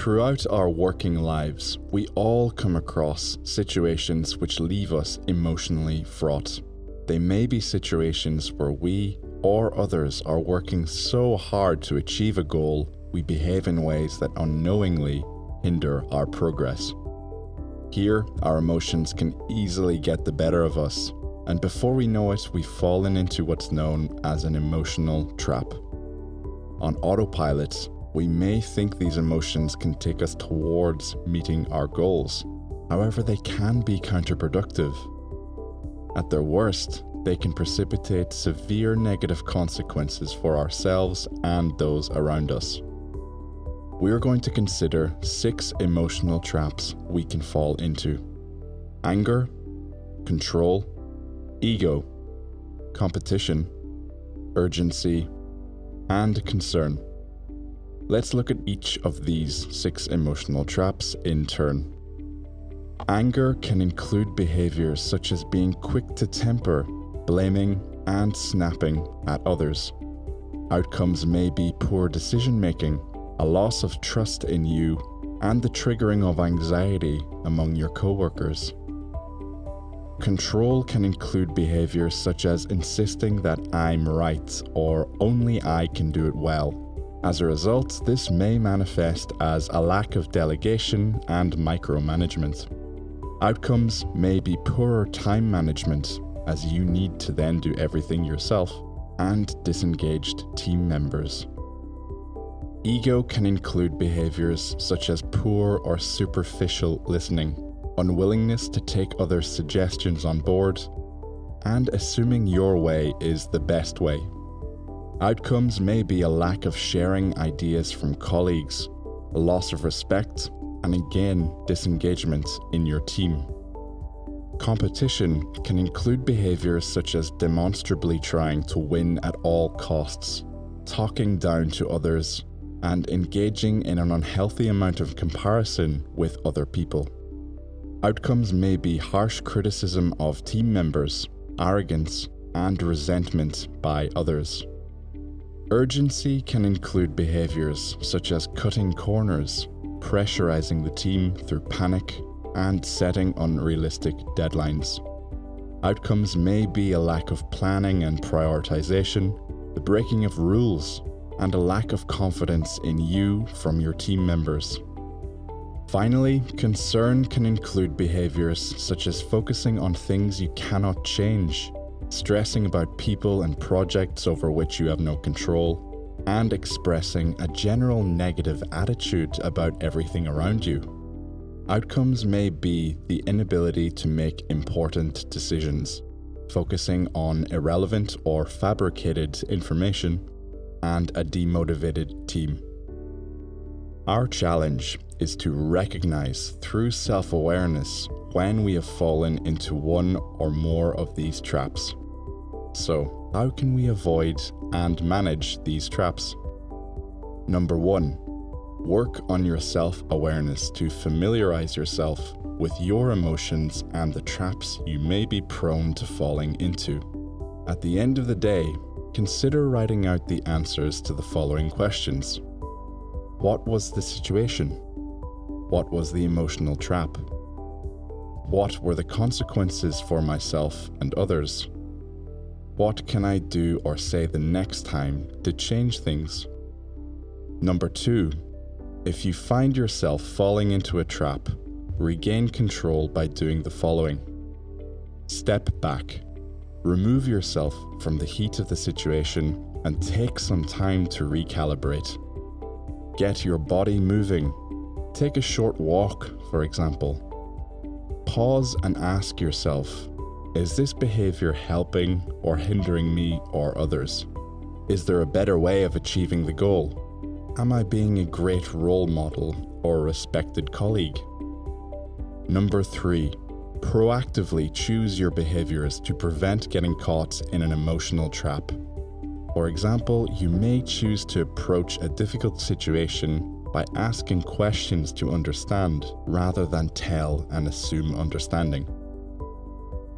Throughout our working lives, we all come across situations which leave us emotionally fraught. They may be situations where we or others are working so hard to achieve a goal, we behave in ways that unknowingly hinder our progress. Here, our emotions can easily get the better of us, and before we know it, we've fallen into what's known as an emotional trap. On autopilot, we may think these emotions can take us towards meeting our goals. However, they can be counterproductive. At their worst, they can precipitate severe negative consequences for ourselves and those around us. We're going to consider 6 emotional traps we can fall into: anger, control, ego, competition, urgency, and concern. Let's look at each of these 6 emotional traps in turn. Anger can include behaviors such as being quick to temper, blaming, and snapping at others. Outcomes may be poor decision-making, a loss of trust in you, and the triggering of anxiety among your coworkers. Control can include behaviors such as insisting that I'm right or only I can do it well. As a result, this may manifest as a lack of delegation and micromanagement. Outcomes may be poorer time management, as you need to then do everything yourself, and disengaged team members. Ego can include behaviors such as poor or superficial listening, unwillingness to take others' suggestions on board, and assuming your way is the best way. Outcomes may be a lack of sharing ideas from colleagues, a loss of respect, and again, disengagement in your team. Competition can include behaviors such as demonstrably trying to win at all costs, talking down to others, and engaging in an unhealthy amount of comparison with other people. Outcomes may be harsh criticism of team members, arrogance, and resentment by others. Urgency can include behaviors such as cutting corners, pressurizing the team through panic, and setting unrealistic deadlines. Outcomes may be a lack of planning and prioritization, the breaking of rules, and a lack of confidence in you from your team members. Finally, concern can include behaviors such as focusing on things you cannot change, stressing about people and projects over which you have no control, and expressing a general negative attitude about everything around you. Outcomes may be the inability to make important decisions, focusing on irrelevant or fabricated information, and a demotivated team. Our challenge is to recognize through self-awareness when we have fallen into one or more of these traps. So, how can we avoid and manage these traps? Number 1, work on your self-awareness to familiarize yourself with your emotions and the traps you may be prone to falling into. At the end of the day, consider writing out the answers to the following questions. What was the situation? What was the emotional trap? What were the consequences for myself and others? What can I do or say the next time to change things? Number 2, if you find yourself falling into a trap, regain control by doing the following. Step back. Remove yourself from the heat of the situation and take some time to recalibrate. Get your body moving. Take a short walk, for example. Pause and ask yourself, is this behavior helping or hindering me or others? Is there a better way of achieving the goal? Am I being a great role model or a respected colleague? Number 3, proactively choose your behaviors to prevent getting caught in an emotional trap. For example, you may choose to approach a difficult situation by asking questions to understand rather than tell and assume understanding.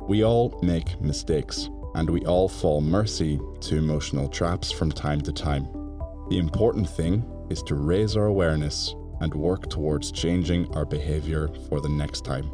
We all make mistakes, and we all fall mercy to emotional traps from time to time. The important thing is to raise our awareness, and work towards changing our behaviour for the next time.